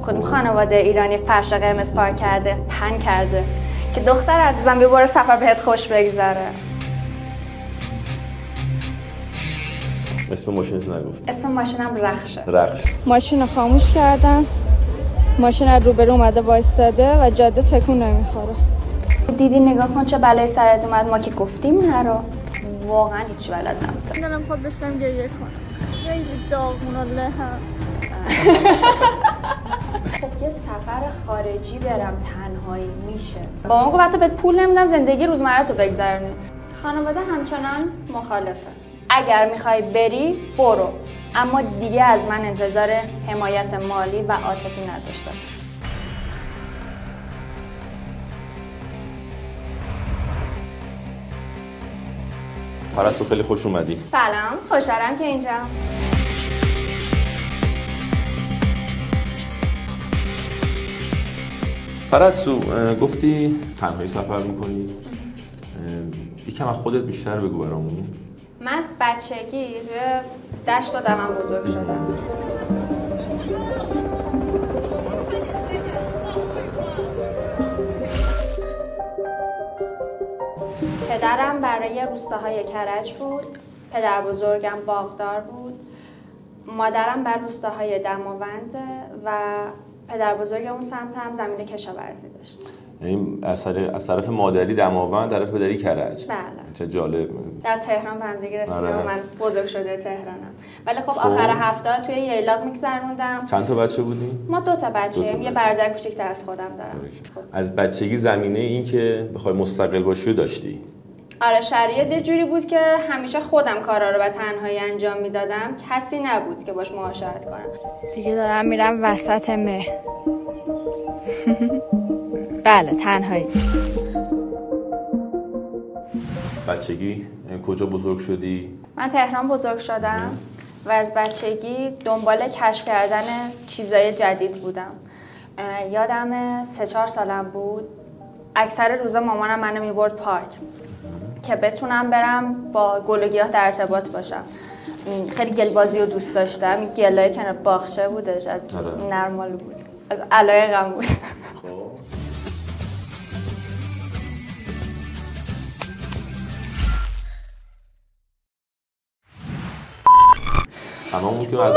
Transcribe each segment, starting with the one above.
کدوم خانواده ایرانی فرش قرمز پارک کرده، پن کرده که دختر عزیزم بیا برو سفر بهت خوش بگذره. اسم ماشینتو نگفتی؟ اسم ماشینم رخشه. رخش. ماشین رو خاموش کردن، ماشین از روبرو اومده وایستاده و جاده تکون نمیخوره. دیدی نگاه کن چه بلایی سرت اومد، ما که گفتیم نه رو. واقعا هیچ بلد نبودم. دارم خود بشتم گریه کنم. خیلی داغون لهم. خب یه سفر خارجی برم تنهایی میشه. بابام گفت حتی بهت پول نمیدم زندگی روزمره تو بگذرونی. خانواده همچنان مخالفه. اگر میخوای بری برو، اما دیگه از من انتظار حمایت مالی و عاطفی نداشته. پرستو خیلی خوش اومدی. سلام، خوشحالم که اینجا. پرستو گفتی تنهایی سفر میکنی؟ یکم از خودت بیشتر بگو برامون. من از بچگی روی دشت و دمن بزرگ شدم. پدرم برای روستاهای کرج بود، پدر بزرگم باغدار بود، مادرم بر روستاهای دماوند و پدر بزرگ اون سمت هم زمین کشاورزی داشت. یعنی از طرف مادری دماوند، طرف پدری کرج. بله. چه جالب. در تهران به هم دیگه رسیدیم و من بزرگ شده تهرانم. ولی خب خب. آخر هفته توی ییلاق میگذروندم. چند تا بچه بودی؟ ما 2 تا بچه‌ایم، یه برادر کوچیک‌تر از خودم دارم. خب. از بچگی زمینه این که بخوای مستقل باشی رو داشتی؟ آره، شرایط یه جوری بود که همیشه خودم کارا رو به تنهایی انجام میدادم، کسی نبود که باش معاشرت کنم. دیگه دارم میرم وسط مه. بله، تنهایی. بچگی کجا بزرگ شدی؟ من تهران بزرگ شدم و از بچگی دنبال کشف کردن چیزای جدید بودم. یادم 3-4 سالم بود، اکثر روزا مامانم منو میبرد پارک که بتونم برم با گل و گیاه در ارتباط باشم. خیلی گلبازی رو دوست داشتم. گلای کنار باغچه بودش، از نرمال بود، از علایقم بود. همون که از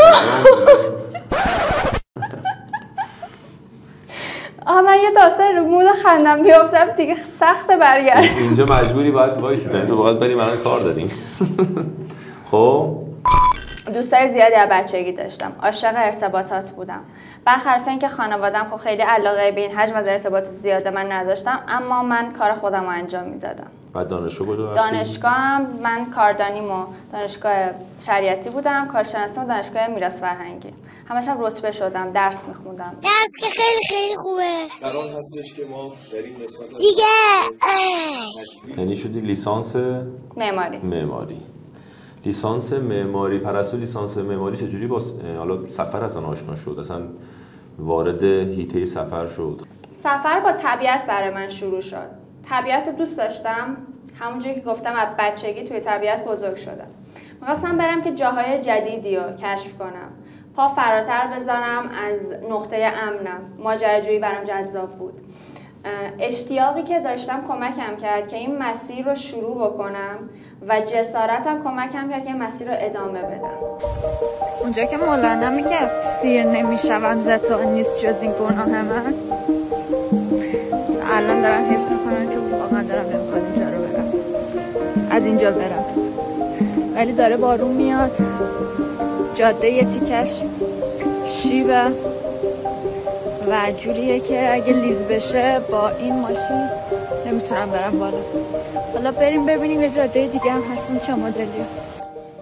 من یه داستان رو مود خندم بیافتم دیگه سخت برگرد. اینجا مجبوری باید وایسی، تو باید بریم الان کار داریم. خب دوستای زیادی از بچگی داشتم، عاشق ارتباطات بودم. برخلاف اینکه خانواده‌ام خب خیلی علاقه به این حجم از ارتباط زیاد من نداشتم، اما من کار خودم رو انجام میدادم. بعد دانشگاه کجا رفتی؟ دانشگاهم من کاردانیمو دانشگاه شریعتی بودم، کارشناسیمو دانشگاه میراث فرهنگی. همش هم رتبه شدم، درس میخوندم. درس که خیلی خوبه. قرار هستش که ما بریم مثلا دیگه یعنی شدی لیسانس معماری. لیسانس معماری. پرستو لیسانس معماری چجوری با حالا سفر اصلا آشنا شد؟ اصلا وارد حیطه سفر شد؟ سفر با طبیعت برای من شروع شد. طبیعت رو دوست داشتم. همونجوری که گفتم از بچگی توی طبیعت بزرگ شدم. می‌خواستم برم که جاهای جدیدی رو کشف کنم. پا فراتر بذارم از نقطه امنم. ماجراجویی برام جذاب بود. اشتیاقی که داشتم کمکم کرد که این مسیر رو شروع بکنم و جسارتم کمکم کرد که این مسیر رو ادامه بدم. اونجا که مولانا میگه سیر نمیشوم ز تو نیست جز این گناه من، الان دارم حس میکنم که واقعا دارم نمیخواد اینجا رو برم، از اینجا برم، ولی داره بارون میاد، جاده یه تیکش شیبه و جوریه که اگه لیز بشه با این ماشین نمیتونم برم بالا. حالا بریم ببینیم یه جاده دیگه هم هست، اون چه مدلیه.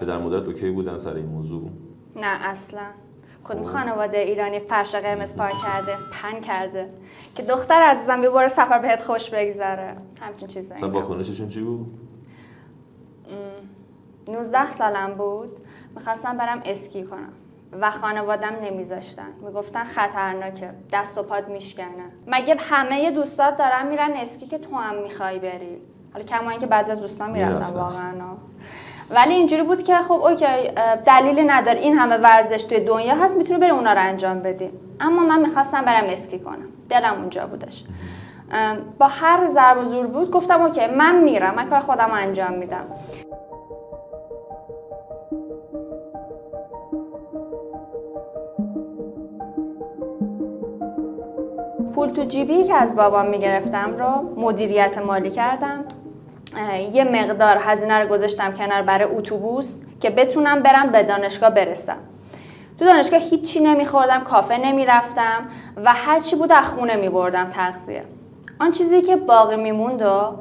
پدر مادرت اوکی بودن سر این موضوع؟ نه اصلا. کدوم خانواده ایرانی فرش قرمز پارک کرده، پن کرده که دختر عزیزم بیا برو سفر بهت خوش بگذره، همچین چیزایی. مثلا واکنششون چی بود؟ 19 سالم بود، میخواستم برم اسکی کنم و خانوادم نمیذاشتن، میگفتن خطرناکه، دست و پات میشکنه. مگه همه دوستات دارن میرن اسکی که تو هم میخوای بری؟ حالا کما اینکه بعضی از دوستان میرفتن واقعا. ولی اینجوری بود که خب اوکی دلیلی نداره، این همه ورزش توی دنیا هست میتونی بری اونا رو انجام بدی. اما من میخواستم برم اسکی کنم، دلم اونجا بودش. با هر ضرب و زور بود گفتم اوکی من میرم، من کار خودم رو انجام میدم. پول تو جیبی که از بابام میگرفتم رو مدیریت مالی کردم. یه مقدار هزینه رو گذاشتم کنار برای اتوبوس که بتونم برم به دانشگاه برسم. تو دانشگاه هیچی نمیخوردم، کافه نمیرفتم و هر چی بود از خونه میبردم تغذیه. آن چیزی که باقی میموند و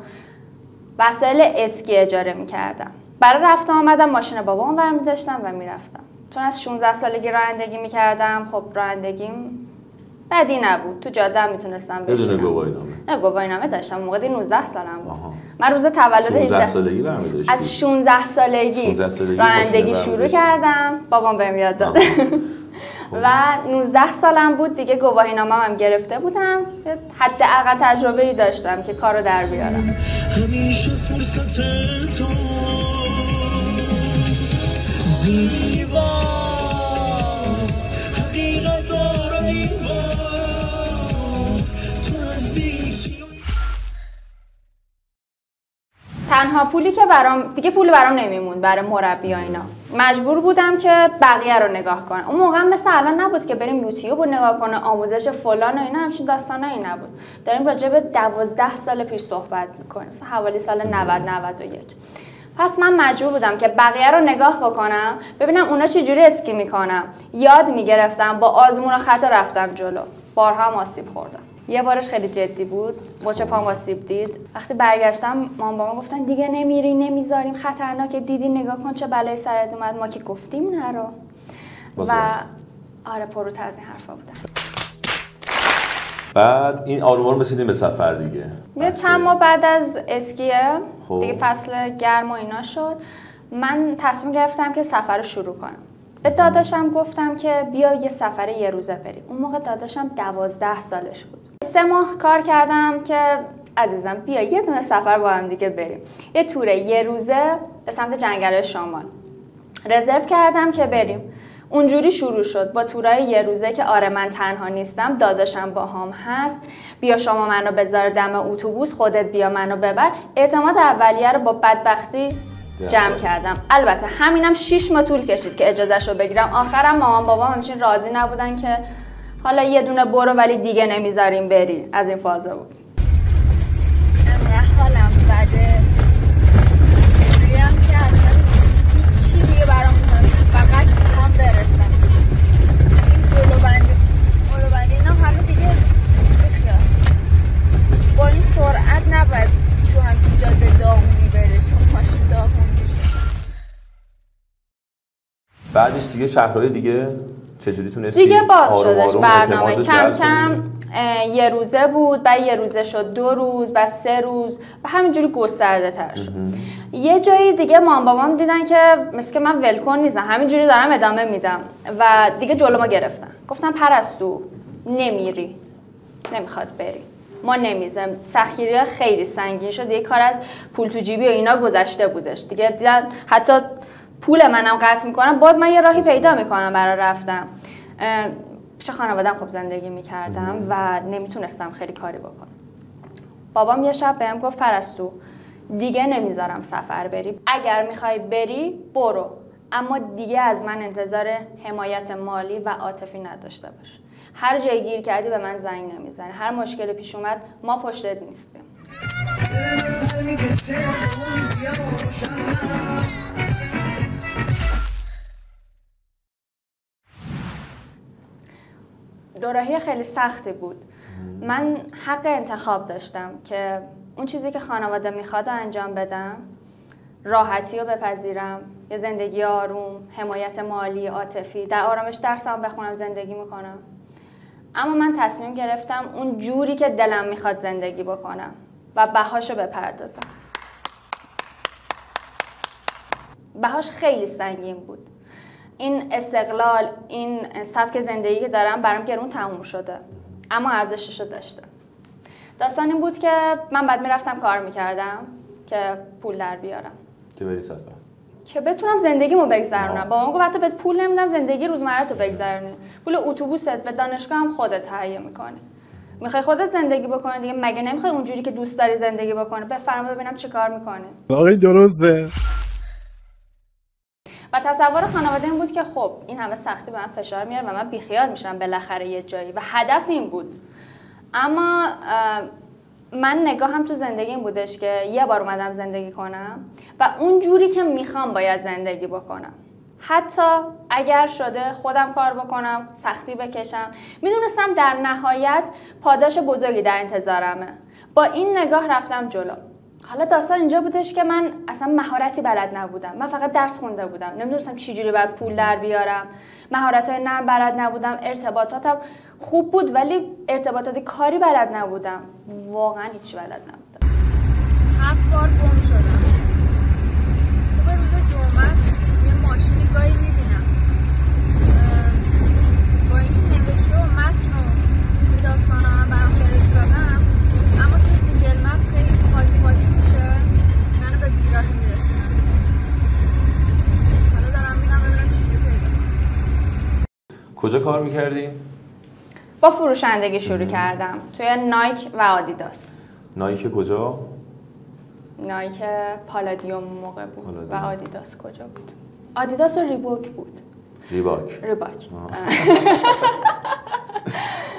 وسایل اسکی اجاره میکردم. برای رفت آمدم ماشین بابام برمی داشتم و میرفتم. چون از 16 سالگی رانندگی میکردم، خب رانندگیم بدی نبود. تو جاده هم میتونستم بشینم. بدون گواهینامه؟ نه گواهینامه داشتم. موقع 19 سالم بود. من روز تولد 16 سالگی برمی داشتی؟ از 16 سالگی رانندگی شروع کردم. بابام بهم یاد داد. و 19 سالم بود دیگه گواهینامه هم گرفته بودم. حداقل تجربه‌ای داشتم که کارو در بیارم. همیشه فرصت تو زیبا حقیقت داره تنها پولی که دیگه پول برام نمیموند برای مربی ها اینا. مجبور بودم که بقیه رو نگاه کنم. اون موقع مثل الان نبود که بریم یوتیوب رو نگاه کنه، آموزش فلان و اینا، همچین داستانایی نبود. داریم راجع به 12 سال پیش صحبت میکنیم، مثلا حوالی سال 90 91. پس من مجبور بودم که بقیه رو نگاه بکنم، ببینم اونا چه جوری اسکی میکنن. یاد میگرفتم، با آزمون و خطا رفتم جلو. بارها هم آسیب خوردم. یه بارش خیلی جدی بود، مچ پام آسیب دید. وقتی برگشتم مامان بابا گفتن دیگه نمیری، نمیذاریم، خطرناکه، دیدی نگاه کن چه بلایی سرت اومد. ما که گفتیم نرو. و آره پروتر از این حرفا بودن. بعد این آروم آروم رسیدیم به سفر دیگه. چند ماه بعد از اسکیه دیگه فصل گرم و اینا شد، من تصمیم گرفتم که سفر رو شروع کنم. به داداشم گفتم که بیا یه سفر یه روزه بریم. اون موقع داداشم 12 سالش بود. 3 ماه کار کردم که عزیزم بیا یه دونه سفر با هم دیگه بریم. یه تور یه روزه به سمت جنگل شمال رزرو کردم که بریم. اونجوری شروع شد با تورای یه روزه که آره من تنها نیستم، داداشم با هم هست، بیا شما منو بذار دم اتوبوس، خودت بیا منو ببر. اعتماد اولیه رو با بدبختی جمع کردم. البته همینم 6 ماه طول کشید که اجازهشو بگیرم. آخرم مامان بابام همچین راضی نبودن که حالا یه دونه برو ولی دیگه نمیذاریم بری. از این فازه بود. حالم بده. اینجوریم که اصلا هیچی دیگه برام مهم نیست، فقط هم برسم. این جلو بندی اینا همه دیگه بخیار. با این سرعت نباید تو همچین جاده داغونی برسیم، ماشین داغون میشه. بعدش دیگه شهرهای دیگه چجوری تونستی؟ دیگه باز شدش برنامه کم کم. یه روزه بود، بعد یه روزه شد 2 روز، بعد 3 روز و همینجوری گسترده تر شد. یه جایی دیگه مام بابام دیدن که مثل که من ولکن نیستم، همینجوری دارم ادامه میدم و دیگه جلو ما گرفتن. گفتم پرستو نمیری، نمیخواد بری، ما نمیذاریم. سختگیری‌ها خیلی سنگین شد، دیگه کار از پول تو جیبی و اینا گذشته بودش. دیگه دیدن حتی پول منم قطع میکنم، باز من یه راهی پیدا میکنم برای رفتن. پیش خانواده‌ام خب زندگی میکردم و نمیتونستم خیلی کاری بکنم. بابام یه شب بهم گفت پرستو دیگه نمیذارم سفر بری، اگر میخوای بری برو، اما دیگه از من انتظار حمایت مالی و عاطفی نداشته باش. هر جای گیر کردی به من زنگ نمیزنی، هر مشکلی پیش اومد ما پشتت نیستیم. دوراهی خیلی سختی بود. من حق انتخاب داشتم که اون چیزی که خانواده میخواد انجام بدم، راحتی رو بپذیرم، یه زندگی آروم، حمایت مالی، عاطفی، در آرامش درسم بخونم، زندگی میکنم. اما من تصمیم گرفتم اون جوری که دلم میخواد زندگی بکنم و بهاشو بپردازم. بهاش خیلی سنگین بود. این استقلال، این سبک زندگی که دارم برام گرون تموم شده، اما ارزششو داشته. داستان این بود که من بعد میرفتم کار میکردم که پول در بیارم. که بری سفر. که بتونم زندگیمو بگذرونم. بابام گفت حتی بهت پول نمیدم زندگی روزمره تو بگذرونی. پول اتوبوست به دانشگاه هم خودت تهیه میکنی. میخوای خودت زندگی بکنی دیگه، مگه نمیخوای اونجوری که دوست داری زندگی بکنی؟ بفرما ببینم چه کار میکنی. واقعا درسته. و تصور خانواده این بود که خب این همه سختی به من فشار میاره و من بیخیال میشم بالاخره یه جایی و هدف این بود. اما من نگاهم تو زندگی این بودش که یه بار اومدم زندگی کنم و اون جوری که میخوام باید زندگی بکنم. حتی اگر شده خودم کار بکنم، سختی بکشم، میدونستم در نهایت پاداش بزرگی در انتظارمه. با این نگاه رفتم جلو. حالا داستان اینجا بودش که من اصلا مهارتی بلد نبودم. من فقط درس خونده بودم. نمیدونستم چجوری باید پول در بیارم. مهارت‌های نرم بلد نبودم. ارتباطاتم خوب بود ولی ارتباطات کاری بلد نبودم. واقعا هیچ بلد نبودم. 7 بار گم شدم. خوبه روز جمعه یه ماشینی گاهی میبینم. با اینکه نوشته و متن و این داستانا من برام فرستادم، اما توی گوگل مپ خیلی پاتی میشه منو به بیراهه میرسونم. حالا دارم میرم ببینم چجوری پیدا کنم. کجا کار میکردی؟ با فروشندگی شروع کردم توی نایک و آدیداس. نایک کجا؟ نایک پالادیوم موقع بود و آدیداس کجا بود؟ آدیداس و ریبوک بود. ریباک.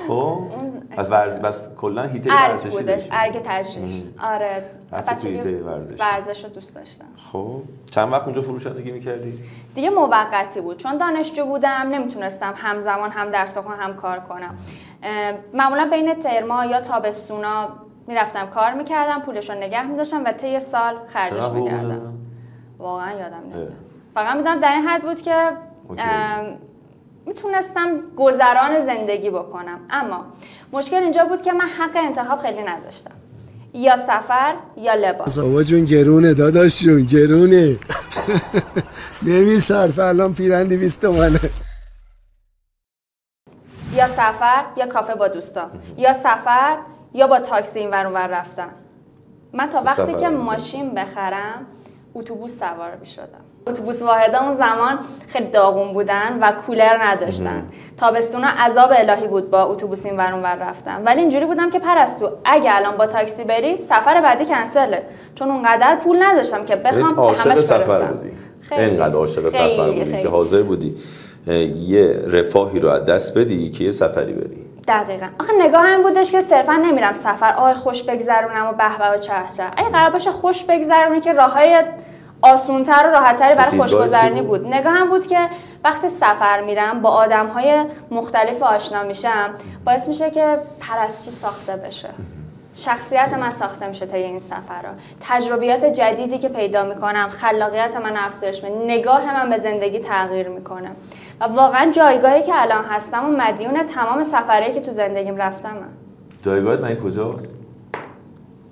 خب بس کلا هیته ورزشی بودش. ارگ تجریش. آره. بچگی ورزش رو دوست داشتم. خب چند وقت اونجا فروشندگی میکردی؟ دیگه موقتی بود چون دانشجو بودم نمیتونستم همزمان هم درس بخونم هم کار کنم. معمولا بین ترما یا تابستونا میرفتم کار میکردم، پولش رو نگه میداشتم و طی سال خرجش میکردم. واقعا یادم نمیاد. فقط میدونم در این حد بود که میتونستم گذران زندگی بکنم. اما مشکل اینجا بود که من حق انتخاب خیلی نداشتم. یا سفر یا لباس. بابا جون گرونه داداش جون گرونه. نمیصرفه الان پیرن 200 تومنه. یا سفر یا کافه با دوستا، یا سفر یا با تاکسی این ور اون ور رفتن. من تا وقتی که ماشین بخرم اتوبوس سوار می‌شدم. اتوبوس واحدا اون زمان خیلی داغون بودن و کولر نداشتن. تابستونا عذاب الهی بود با اتوبوس این ور اون ور رفتن. ولی اینجوری بودم که پرستو اگه الان با تاکسی بری سفر بعدی کنسله، چون اونقدر پول نداشتم که بخوام همش برسم. اینقدر عاشق سفر بودی که حاضر بودی یه رفاهی رو از دست بدی که یه سفری بری. دقیقاً. آخه نگاه این بودش که صرفا نمیرم سفر خوش بگذرونم و به به و چه چه. اگه قرار باشه خوش بگذرونی که راههای آسون‌تر و راحت‌تری برای خوشگذرانی بود. نگاهم بود که وقتی سفر میرم با آدم‌های مختلف آشنا میشم باعث میشه که پرستو ساخته بشه. شخصیت من ساخته میشه طی این سفرها. تجربیات جدیدی که پیدا میکنم، خلاقیت من افزایش میده، نگاه من به زندگی تغییر میکنه. و واقعا جایگاهی که الان هستم و مدیون تمام سفرهایی که تو زندگیم رفتم. جایگاهت من کجاست؟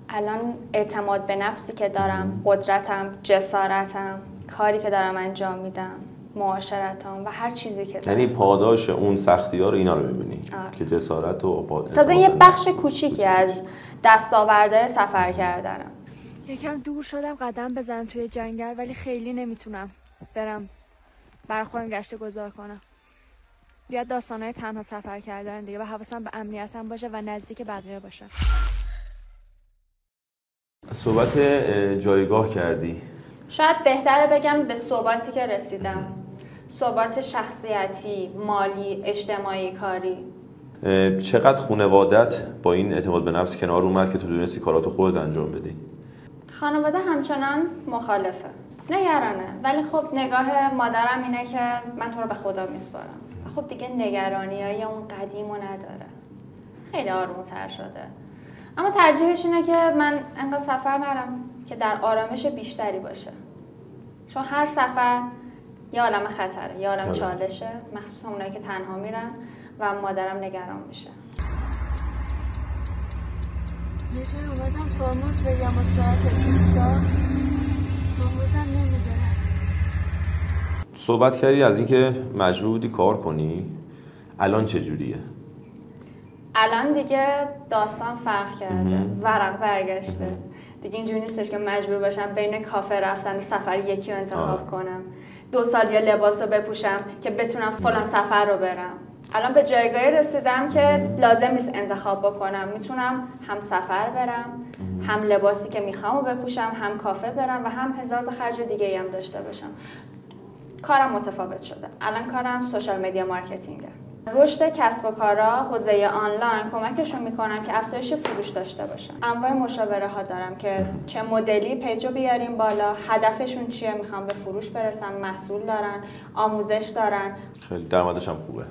الان اعتماد به نفسی که دارم، قدرتم، جسارتم، کاری که دارم انجام میدم، معاشرتام و هر چیزی که دارم. یعنی پاداش اون سختی‌ها رو اینا رو می‌بینی که جسارت و تازه یه بخش کوچیکی از دستاوردهای سفر کردنم. یکم دور شدم قدم بزنم توی جنگل ولی خیلی نمیتونم برم برای خودم گشت گذار کنم. بیاد داستانهای تنها سفر کردن دیگه و حواسم به امنیتم باشه و نزدیک بقیه باشم. صحبت جایگاه کردی. شاید بهتره بگم به ثباتی که رسیدم. ثبات شخصیتی، مالی، اجتماعی، کاری. چقدر خانوادت با این اعتماد به نفس کنار اومد که تو دونستی کاراتو خودت انجام بدی؟ خانواده همچنان مخالفه. نگرانه، ولی خب نگاه مادرم اینه که من تو رو به خدا میسپارم. خب دیگه نگرانیای اون قدیمو نداره. خیلی آروم‌تر شده. اما ترجیحش اینه که من انقدر سفر نرم که در آرامش بیشتری باشه. چون هر سفر یه عالم خطره، یه عالم چالشه، مخصوصا اونایی که تنها میرن و مادرم نگران میشه. یه جای اومدم ترمز بگم و ساعت 20 ترمزم نمیگیره. صحبت کردی از اینکه مجبور بودی کار کنی. الان چجوریه؟ الان دیگه داستان فرق کرده. ورق برگشته. دیگه اینجوری نیستش که مجبور باشم بین کافه رفتن و سفر یکی رو انتخاب کنم. 2 سال یا لباس رو بپوشم که بتونم فلان سفر رو برم. الان به جایگاهی رسیدم که لازم نیست انتخاب بکنم، میتونم هم سفر برم، هم لباسی که میخوام رو بپوشم، هم کافه برم و هم هزار تا خرج دیگه هم داشته باشم. کارم متفاوت شده. الان کارم سوشال مدیا مارکتینگه. رشد کسب و کارها حوزه آنلاین کمکشون میکنم که افزایش فروش داشته باشن. انواع مشاوره ها دارم که چه مدلی پیجو بیاریم بالا، هدفشون چیه، میخوام به فروش برسن، محصول دارن، آموزش دارن. خیلی درآمدش هم خوبه.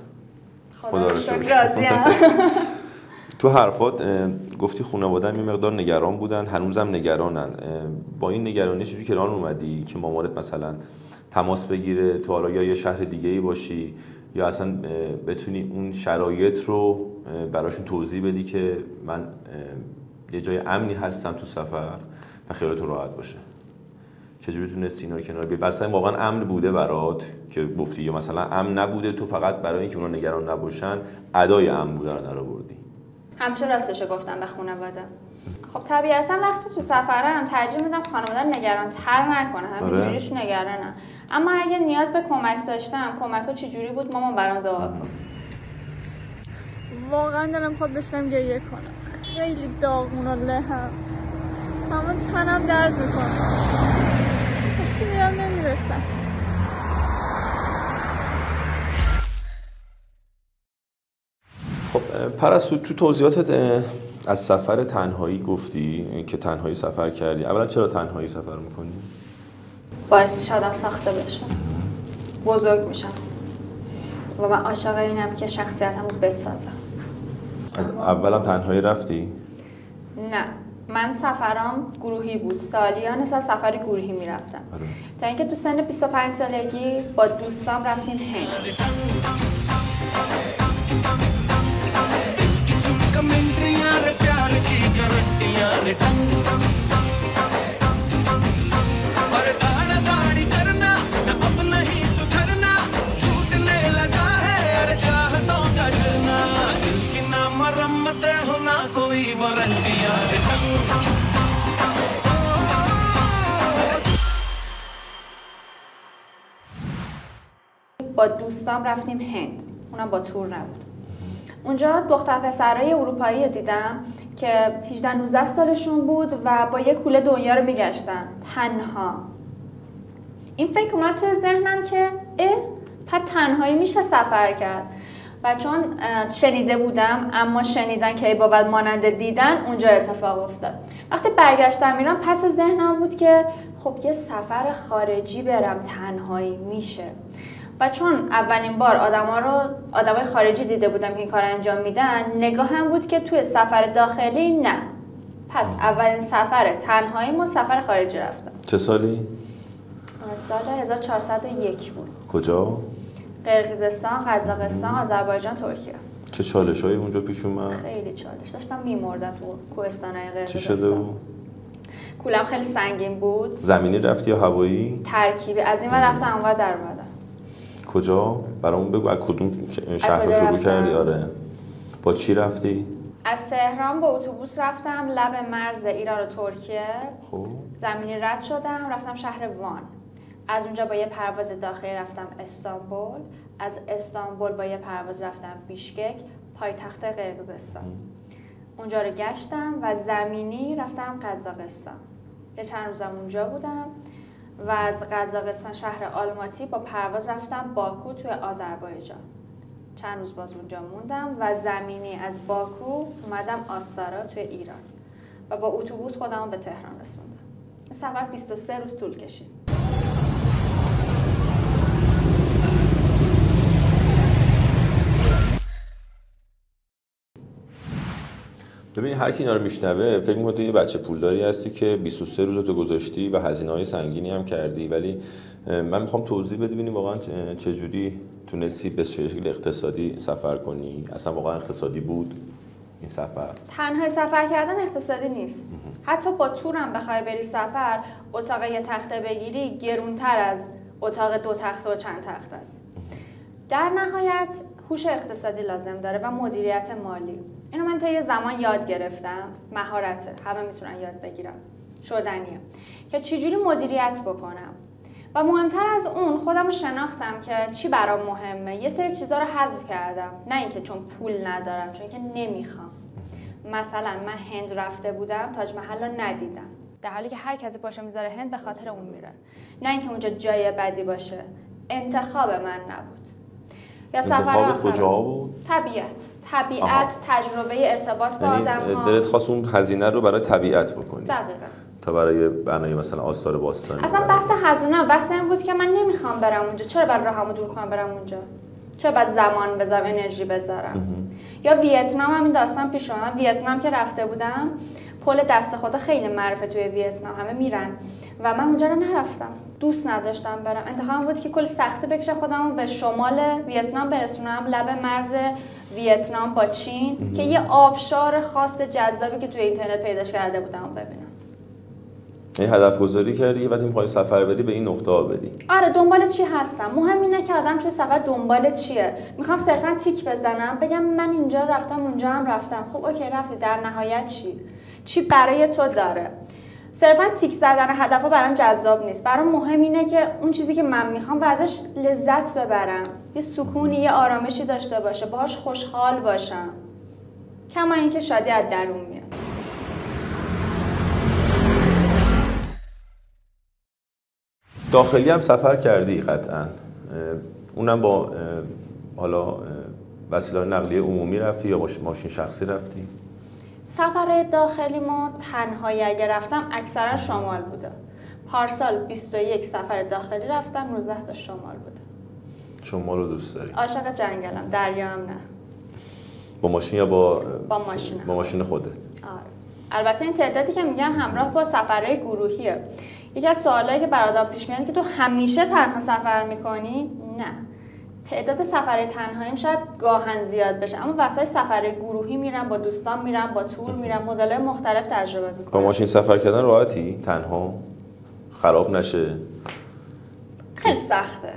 خدا رو شکر. تو حرفات گفتی خانواده‌ام یه مقدار نگران بودن، هنوزم نگرانن. با این نگرانی چجوری کنار اومدی که مامانت مثلا تماس بگیره تو حالا یا یه شهر دیگه‌ای باشی یا اصلا بتونی اون شرایط رو براشون توضیح بدی که من یه جای امنی هستم تو سفر و خیالتون راحت باشه؟ چجوری تونستی اینا رو کنار بیاری؟ مثلا واقعا امن بوده برات که گفتی یا مثلا امن نبوده تو فقط برای اینکه اونا نگران نباشن ادای امن بودن رو درآوردی؟ همیشه راستشو گفتم به خانواده. خب طبیعتا وقتی تو سفرم ترجیح میدم خانواده نگران تر نکنه، همینجوریش نگرانم. اما اگه نیاز به کمک داشتم، کمک‌ها چجوری بود؟ مامان برام دعا کن. واقعا دارم خود داشتم گریه کنم. خیلی داغون و لهم. همه تنم درد میکنه. چی میرم نمیرسم. خب پرستو، تو توضیحاتت از سفر تنهایی گفتی که تنهایی سفر کردی. اولا چرا تنهایی سفر میکنی؟ باعث میشه آدم ساخته بشه، بزرگ میشم و من عاشق اینم که شخصیتمو بسازم. از اولم تنهایی رفتی؟ نه، من سفرام گروهی بود. سالیان سال سفر گروهی میرفتم تا اینکه تو سن 25 سالگی با دوستام رفتیم هند. با دوستام رفتیم هند، اونم با تور نبود. اونجا دختر پسرای اروپایی دیدم که 18-19 سالشون بود و با یه کوله دنیا رو میگشتن تنها. این فکر اومد توی ذهنم که پس تنهایی میشه سفر کرد. و چون شنیده بودم، اما شنیدن که با بعد مانند دیدن، اونجا اتفاق افتاد. وقتی برگشتم ایران پس ذهنم بود که خب یه سفر خارجی برم تنهایی میشه. و چون اولین بار آدمای خارجی دیده بودم که این کار انجام میدن، نگاهم بود که توی سفر داخلی نه. پس اولین سفر تنهایی ما سفر خارجی رفتم. چه سالی؟ سال 1401 بود. کجا؟ قرقیزستان، قزاقستان، آذربایجان، ترکیه. چه چالش‌هایی اونجا پیش اومد؟ خیلی چالش داشتم، میمردم تو کوهستان‌های قرقیزستان. چی شده بود؟ کولم خیلی سنگین بود. زمینی رفتی یا هوایی؟ ترکیبی. از این ور رفتم اونور در اومدم. کجا؟ برامون بگو از کدوم شهر شروع کردی؟ آره. با چی رفتی؟ از تهران با اتوبوس رفتم لب مرز ایران و ترکیه. خب زمینی رد شدم، رفتم شهر وان. از اونجا با یه پرواز داخلی رفتم استانبول. از استانبول با یه پرواز رفتم بیشکک، پایتخت قرقیزستان. اونجا رو گشتم و زمینی رفتم قزاقستان. یه چند روزم اونجا بودم و از قزاقستان شهر آلماتی با پرواز رفتم باکو توی آذربایجان. چند روز باز اونجا موندم و زمینی از باکو اومدم آستارا توی ایران و با اتوبوس خودم به تهران رسوندم. این سفر 23 روز طول کشید. ببین هر کی اینا رو میشنوه فکر می‌کنه تو یه بچه پولداری هستی که 23 روز تو گذاشتی و هزینه‌های سنگینی هم کردی، ولی من میخوام توضیح بدی ببینیم واقعا چجوری تونستی به شکل اقتصادی سفر کنی. اصلا واقعا اقتصادی بود این سفر؟ تنها سفر کردن اقتصادی نیست. حتی با تورم بخوای بری سفر، اتاق یه تخته بگیری گرونتر از اتاق 2 تخته و چند تخته است. در نهایت هوش اقتصادی لازم داره و مدیریت مالی. اینو من تا یه زمان یاد گرفتم، مهارته، همه میتونن یاد بگیرن. شدنیه که چجوری مدیریت بکنم. و مهمتر از اون خودم رو شناختم که چی برام مهمه. یه سری چیزا رو حذف کردم، نه اینکه چون پول ندارم، چون که نمیخوام. مثلا من هند رفته بودم، تاج محل رو ندیدم، در حالی که هر کسی پاشو میذاره هند به خاطر اون میره. نه اینکه اونجا جای بدی باشه، انتخاب من نبود. یا انتخاب کجا بود؟ طبیعت، تجربه ارتباط با آدم‌ها. دلت خواست اون هزینه رو برای طبیعت بکنی. دقیقاً. تا برای بنای مثلا آثار باستانی. اصلا بحث هزینه، بحث این بود که من نمیخوام برم اونجا. چرا باید راهمو دور کنم برم اونجا؟ چرا باید زمان بذارم، انرژی بذارم؟ یا ویتنام هم این داستان پیش اومد. ویتنام که رفته بودم، پل دست خدا خیلی معروفه توی ویتنام، همه میرن و من اونجا رو نرفتم. دوست نداشتم برم. انتخابم بود که کل سختی بکشم خودمو به شمال ویتنام برسونم، لب مرز ویتنام با چین، که یه آبشار خاص جذابی که توی اینترنت پیداش کرده بودم ببینم. این هدف گذاری کردی وقتی می‌خوای سفر بری به این نقطه ها بری. آره، دنبال چی هستم. مهم اینه که آدم توی سفر دنبال چیه. میخوام صرفا تیک بزنم بگم من اینجا رفتم اونجا هم رفتم. خب اوکی رفتی، در نهایت چی برای تو داره؟ صرفا تیک زدن هدفها برام جذاب نیست. برام مهم اینه که اون چیزی که من میخوام و ازش لذت ببرم، یه سکونی، یه آرامشی داشته باشه، باهاش خوشحال باشم، کما اینکه شادی از درون میاد. داخلی هم سفر کردی قطعاً. اونم با حالا وسیله نقلیه عمومی رفتی یا با ماشین شخصی رفتی؟ سفر داخلی ما تنهایی اگه رفتم اکثرا شمال بوده. پارسال 21 سفر داخلی رفتم، 19 تا شمال بوده. شمال رو دوست داری؟ عاشق جنگلم، دریا هم نه. با ماشین یا با ماشین؟ با ماشین خودت؟ آره. البته این تعدادی که میگم همراه با سفرهای گروهیه. یکی از سوالایی که برادر پیش میاد که تو همیشه تنها سفر میکنی؟ نه. تعداد سفرهای تنهاییم شاید گاهن زیاد بشه، اما واسه سفرهای گروهی میرم، با دوستان میرم، با تور میرم، مدل‌های مختلف تجربه میکنم. با ماشین سفر کردن راحتی؟ تنها؟ خراب نشه؟ خیلی سخته.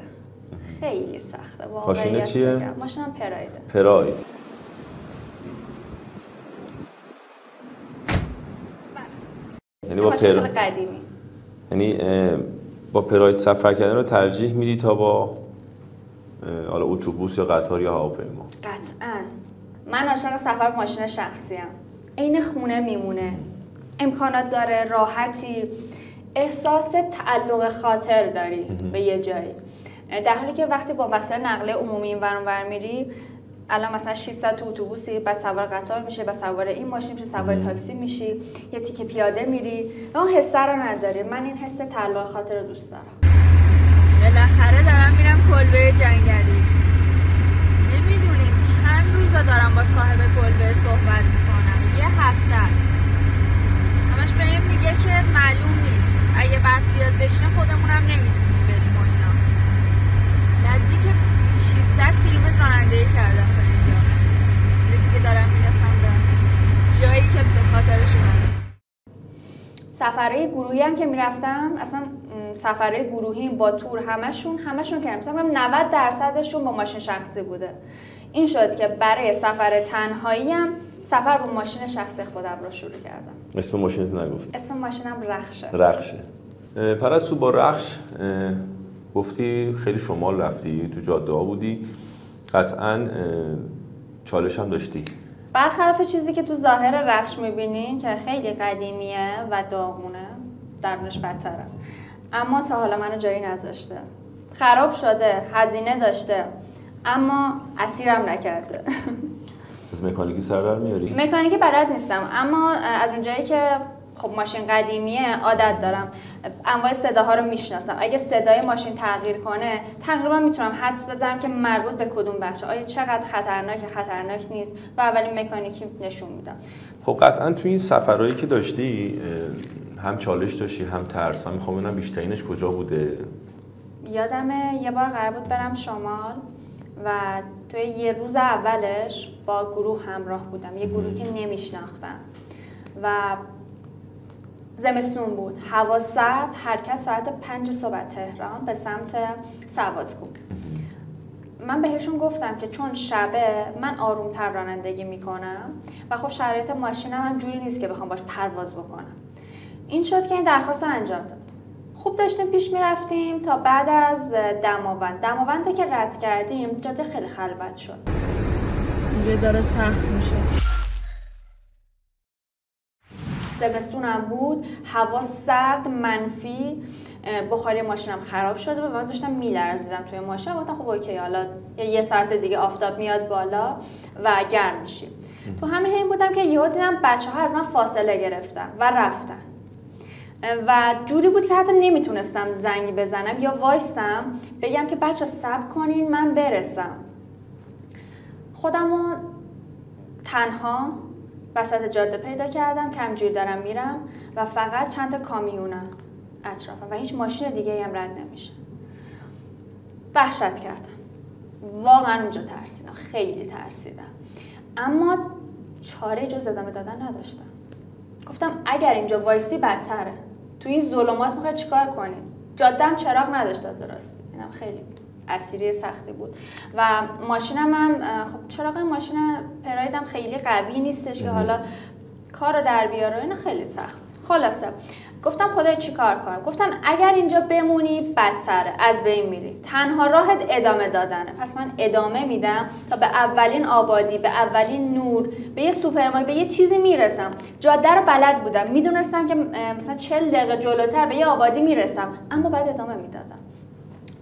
خیلی سخته واقعا. ماشین چیه؟ ماشینم پرایده. پراید. یعنی با قدیمی. یعنی با پراید سفر کردن رو ترجیح میدی تا با حالا اتوبوس یا قطار یا هواپیما؟ قطعاً. من عاشق سفر با ماشین شخصی ام. عین خونه میمونه. امکانات داره، راحتی، احساس تعلق خاطر داری به یه جایی. در حالی که وقتی با وسایل نقلیه عمومی اینور اونور میری، الان مثلا 6 ساعت تو اتوبوسی، بعد سوار قطار میشه، بعد سوار این ماشین میشه، سوار تاکسی میشی، یه تیکه پیاده میری، اون حس رو نداری. من این حس تعلق خاطر رو دوست دارم. بالاخره دارم میرم کلبه جنگلی. نمیدونید چند روزه دارم با صاحب کلبه صحبت میکنم. یه هفته است. همش بهم میگه که معلوم نیست. اگه برف زیاد بشه خودمونم نمیتونیم بریم و اینا. نزدیک 600 کیلومتر رانندگی کردم تا اینجا. دیگه دارم میرسم به جایی که به خاطرش اومدم. سفرهای گروهی هم که میرفتم، اصلا سفرهای گروهی با تور همشون که مثلا 90% با ماشین شخصی بوده. این شد که برای سفر تنهایی هم سفر با ماشین شخصی خودم رو شروع کردم. اسم ماشینت نگفتی؟ اسم ماشینم رخشه. پرستو با رخش گفتی خیلی شمال رفتی، تو جاده ها بودی، قطعاً چالش هم داشتی. برخلاف چیزی که تو ظاهر رخش میبینین که خیلی قدیمیه و داغونه، درونش بدتره، اما تا حالا منو جایی نذاشته. خراب شده، هزینه داشته، اما اسیرم نکرده. از مکانیکی سر در میاری؟ مکانیکی بلد نیستم، اما از اونجایی که خب ماشین قدیمیه عادت دارم، انواع صداها رو میشناسم. اگه صدای ماشین تغییر کنه تقریبا میتونم حدس بزنم که مربوط به کدوم بخشه، آیا چقدر خطرناک نیست و اولین مکانیکی نشون میدم. خب قطعا توی این سفرهایی که داشتی هم چالش داشتی هم ترس. من میخوام ببینم بیشترینش کجا بوده؟ یادمه یه بار قرار بود برم شمال و توی یه روز اولش با گروه همراه بودم، یه گروهی که نمیشناختم و زمستون بود، هوا سرد، حرکت ساعت 5 صبح تهران به سمت سوادکوه. من بهشون گفتم که چون شبه من آرومتر رانندگی میکنم و خب شرایط ماشینم هم جوری نیست که بخوام باش پرواز بکنم. این شد که این درخواست رو انجام داد. خوب داشتیم پیش میرفتیم تا بعد از دماوند که رد کردیم جاده خیلی خلوت شد. دیگه داره سخت میشه. زمستونم بود، هوا سرد، منفی، بخاری ماشینم خراب شده بود و من داشتم میلرزیدم توی ماشین. گفتم خب اوکی، حالا یه ساعت دیگه آفتاب میاد بالا و گرم میشیم. تو همه این بودم که یهو دیدم بچه‌ها از من فاصله گرفتن و رفتن و جوری بود که حتی نمیتونستم زنگ بزنم یا وایستم بگم که بچه صبر کنین من برسم. خودمو تنها وسط جاده پیدا کردم که همجوری دارم میرم و فقط چند تا کامیونن اطرافم و هیچ ماشین دیگه هم رد نمیشه. وحشت کردم، واقعا اونجا ترسیدم، خیلی ترسیدم، اما چاره جز ادامه دادن نداشتم. گفتم اگر اینجا وایسی بدتره، تو این ظلمات میخوای چیکار کنی؟ جاده‌ام چراغ نداشت تازه راستی، اینم خیلی اسیری سختی بود و ماشینم هم خب چراغ ماشین پرایدم خیلی قوی نیستش که حالا کارو در بیاره، اینا خیلی سخت. خلاصه گفتم خدای چیکار کنم؟ گفتم اگر اینجا بمونی بدتره، از بین میری، تنها راهت ادامه دادنه. پس من ادامه میدم تا به اولین آبادی، به اولین نور، به یه سوپرمارکت، به یه چیزی میرسم. جاده رو بلد بودم، میدونستم که مثلا 40 دقیقه جلوتر به یه آبادی میرسم، اما بعد ادامه میدادم.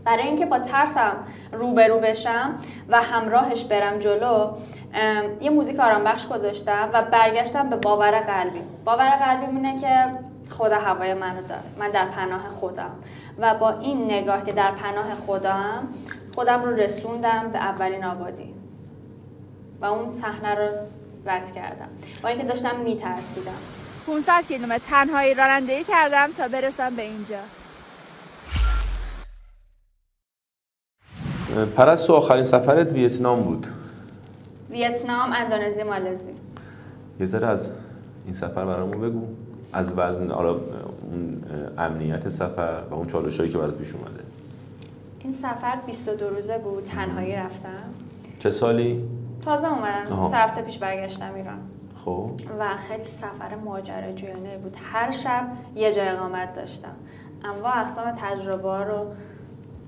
برای اینکه با ترسم روبرو بشم و همراهش برم جلو، یه موزیک آرامبخش گذاشتم و برگشتم به باور قلبی. باور قلبی اینه که خدا هوای منو داره، من در پناه خودم و با این نگاه که در پناه خودم رو رسوندم به اولین آبادی و اون صحنه رو رد کردم با اینکه داشتم میترسیدم. 500 کیلومتر تنهایی رانندگی کردم تا برسم به اینجا. پرستو آخرین سفرت ویتنام بود. ویتنام، اندونزی، مالزی. یه ذره از این سفر برامون بگو، از وزن، اون امنیت سفر و اون چالشایی که برات پیش اومده. این سفر 22 روزه بود، تنهایی رفتم. چه سالی؟ تازه اومدم، 3 هفته پیش برگشتم ایران. خب. و خیلی سفر ماجراجویانه بود. هر شب یه جای اقامت داشتم. انواع اقسام تجربه ها رو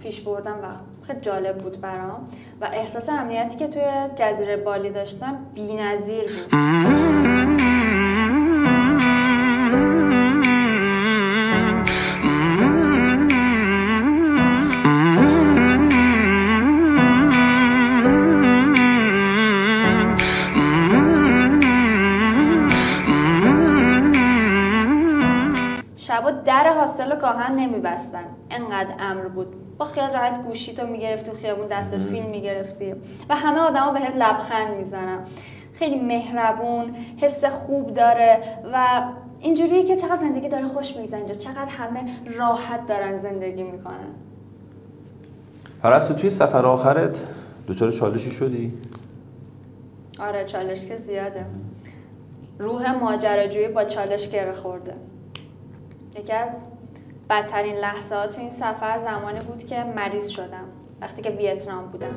پیش بردم و خیلی جالب بود برام و احساس امنیتی که توی جزیره بالی داشتم بی‌نظیر بود. شبا در هاستل رو گاهن نمیبستن، انقدر امر بود. با خیال راحت گوشی تو میگرفتی و خیابون دستت فیلم میگرفتی و همه آدما بهت لبخند میزنن. خیلی مهربون، حس خوب داره و اینجوریه که چقدر زندگی داره خوش میگذره اینجا، چقدر همه راحت دارن زندگی میکنن. پرستو توی سفر آخرت دچار چالشی شدی؟ آره، چالش که زیاده. روح ماجراجویی با چالش گره خورده. یکی از بدترین لحظات تو این سفر زمانی بود که مریض شدم، وقتی که ویتنام بودم.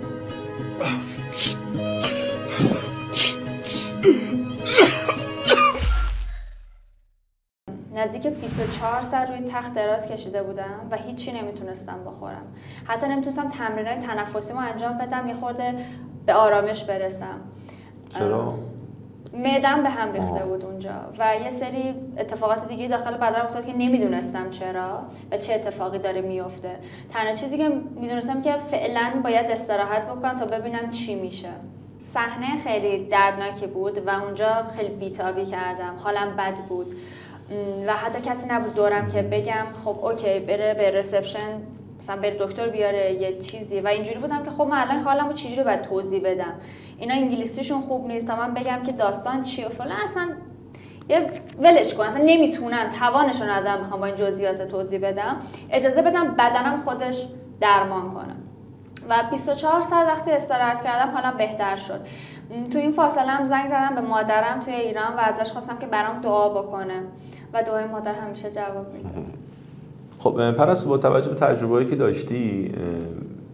نزدیک 24 ساعت روی تخت دراز کشیده بودم و هیچی نمیتونستم بخورم. حتی نمیتونستم تمرینای تنفسیمو انجام بدم، یه خورده به آرامش برسم. چرا؟ معده‌ام به هم ریخته بود اونجا و یه سری اتفاقات دیگه داخل بدنم افتاد که نمیدونستم چرا و چه اتفاقی داره میفته. تنها چیزی که میدونستم که فعلا باید استراحت بکنم تا ببینم چی میشه. صحنه خیلی دردناکی بود و اونجا خیلی بیتابی کردم، حالم بد بود و حتی کسی نبود دورم که بگم خب اوکی بره به ریسپشن مثلا بره دکتر بیاره یه چیزی و اینجوری بودم که خب من الان حالمو چجوری باید توضیح بدم. اینا انگلیسیشون خوب نیست تا من بگم که داستان چیه و فلان، اصلا یه ولش کن، اصلا نمیتونن، توانشو ندارم بخوام با این جزئیات توضیح بدم. اجازه بدم بدنم خودش درمان کنه. و 24 ساعت وقتی استراحت کردم حالم بهتر شد. تو این فاصله هم زنگ زدم به مادرم توی ایران و ازش خواستم که برام دعا بکنه و دعای مادر همیشه جواب میده. خب پرستو، با توجه به تجربه‌ای که داشتی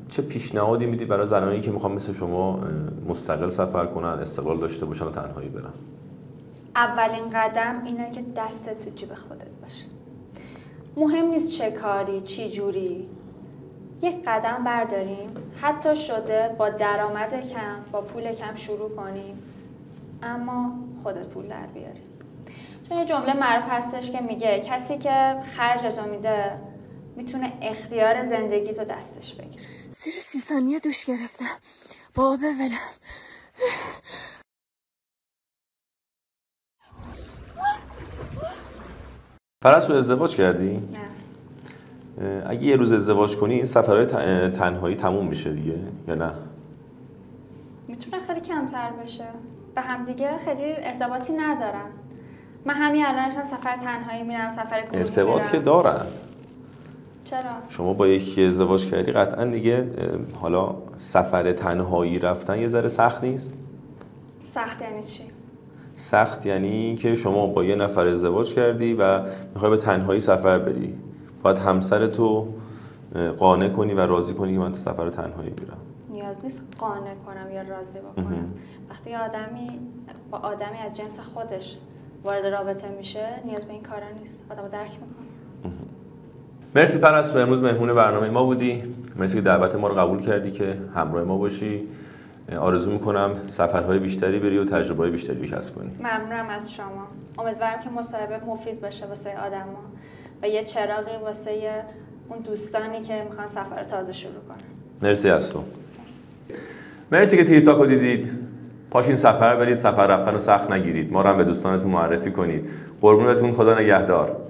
چه پیشنهادی میدی برای زنانی که میخوان مثل شما مستقل سفر کنن، استقلال داشته باشن و تنهایی برن؟ اولین قدم اینه که دستت تو جیب خودت باشه. مهم نیست چه کاری، چی جوری. یک قدم برداریم، حتی شده با درآمد کم، با پول کم شروع کنیم، اما خودت پول در بیاری. چون یه جمله معروف هستش که میگه کسی که خرجتو میده میتونه اختیار زندگی تو دستش بگیره. زیر 30 ثانیه دوش گرفتم. بابا بولم. پرستو ازدواج کردی؟ نه. اگه یه روز ازدواج کنی این سفرهای تنهایی تموم میشه دیگه یا نه؟ میتونه خیلی کمتر بشه. به هم دیگه خیلی ارتباطی ندارن. من همین الانش هم سفر تنهایی میرم، سفر گروهی میرم. ارتباط که دارن. چرا؟ شما با یکی ازدواج کردی قطعا دیگه حالا سفر تنهایی رفتن یه ذره سخت نیست؟ سخت یعنی چی؟ سخت یعنی که شما با یه نفر ازدواج کردی و میخوای به تنهایی سفر بری. باید همسرتو قانع کنی و راضی کنی که من تو سفر تنهایی میرم. نیاز نیست قانع کنم یا راضی بکنم. وقتی آدمی با آدمی از جنس خودش وارد رابطه میشه نیاز به این کارا نیست. آدمو درک میکنه. مرسی پرستو، امروز مهمون برنامه ما بودی. مرسی که دعوت ما رو قبول کردی که همراه ما باشی. آرزو میکنم سفرهای بیشتری بری و تجربه‌های بیشتری کسب کنی. ممنونم از شما. امیدوارم که مصاحبه مفید باشه واسه آدما و یه چراغی واسه اون دوستانی که میخوان سفر تازه شروع کنن. مرسی از تو. مرسی که تریپ تاکو دیدید. پاشین سفر برید، سفر رفتن رو سخت نگیرید. ما رو هم به دوستانتون معرفی کنید. قربونتون، خدا نگهدار.